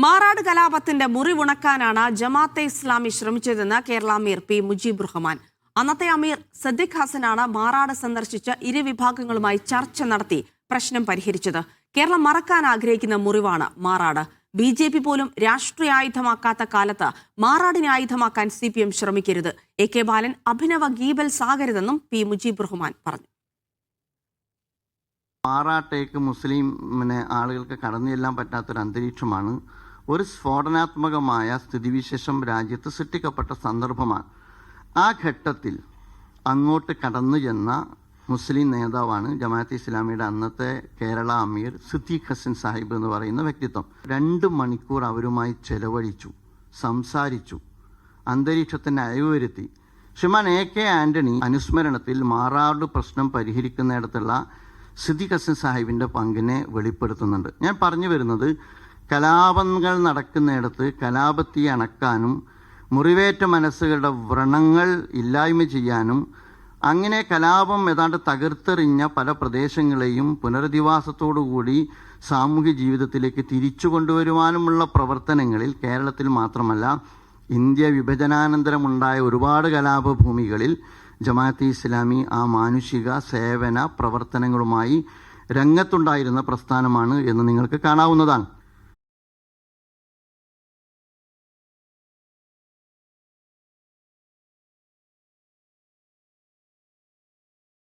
മാറാട് കലാപത്തിന്റെ മുറിവുണക്കാനാണ് ജമാഅത്തെ ഇസ്ലാമി ശ്രമിച്ചതെന്ന് കേരള അമീർ P Mujeeb Rahman. അന്നത്തെ അമീർ സദ്ദിഖ് ഹസനാണ് മാറാട് സന്ദർശിച്ച് ഇരുവിഭാഗങ്ങളുമായി ചർച്ച നടത്തി പ്രശ്നം പരിഹരിച്ചത്. കേരളം മറക്കാൻ ആഗ്രഹിക്കുന്ന മുറിവാണ് മാറാട്. BJP പോലും രാഷ്ട്രീയ ആയുധമാക്കാത്ത കാലത്ത് മാറാടിനെ ആയുധമാക്കാൻ CPM ശ്രമിക്കരുത്. AK ബാലൻ അഭിനവ ഗീബൽസ് ആകരുതെന്നും പി മുജീബ് റഹ്മാൻ പറഞ്ഞു. മാറാട്ടേക്ക് ആളുകൾക്ക് കടന്നു ചെല്ലാൻ പറ്റാത്തൊരു അന്തരീക്ഷമാണ്. ഒരു സ്ഫോടനാത്മകമായ സ്ഥിതിവിശേഷം രാജ്യത്ത് സൃഷ്ടിക്കപ്പെട്ട സന്ദർഭമാണ്. ആ ഘട്ടത്തിൽ അങ്ങോട്ട് കടന്നു ചെന്ന മുസ്ലിം നേതാവാണ് ജമാഅത്തെ ഇസ്ലാമിയുടെ അന്നത്തെ കേരള അമീർ സദ്ദിഖ് ഹസൻ സാഹിബ് എന്ന് പറയുന്ന വ്യക്തിത്വം. 2 മണിക്കൂർ അവരുമായി ചെലവഴിച്ചു, സംസാരിച്ചു, അന്തരീക്ഷത്തിന് അയവുവരുത്തി. ശ്രീമാൻ AK ആന്റണി അനുസ്മരണത്തിൽ മാറാട് പ്രശ്നം പരിഹരിക്കുന്നിടത്തുള്ള സദ്ദിഖ് ഹസൻ സാഹിബിൻ്റെ പങ്കിനെ വെളിപ്പെടുത്തുന്നുണ്ട്. ഞാൻ പറഞ്ഞു വരുന്നത്, കലാപങ്ങൾ നടക്കുന്നിടത്ത് കലാപത്തെ അണക്കാനും മുറിവേറ്റ മനസ്സുകളുടെ വ്രണങ്ങൾ ഇല്ലായ്മ ചെയ്യാനും അങ്ങനെ കലാപം ഏതാണ്ട് തകർത്തെറിഞ്ഞ പല പ്രദേശങ്ങളെയും പുനരധിവാസത്തോടുകൂടി സാമൂഹ്യ ജീവിതത്തിലേക്ക് തിരിച്ചു കൊണ്ടുവരുവാനുമുള്ള പ്രവർത്തനങ്ങളിൽ കേരളത്തിൽ മാത്രമല്ല ഇന്ത്യ വിഭജനാനന്തരമുണ്ടായ ഒരുപാട് കലാപഭൂമികളിൽ ജമാഅത്തെ ഇസ്ലാമി ആ മാനുഷിക സേവന പ്രവർത്തനങ്ങളുമായി രംഗത്തുണ്ടായിരുന്ന പ്രസ്ഥാനമാണ് എന്ന് നിങ്ങൾക്ക് കാണാവുന്നതാണ്.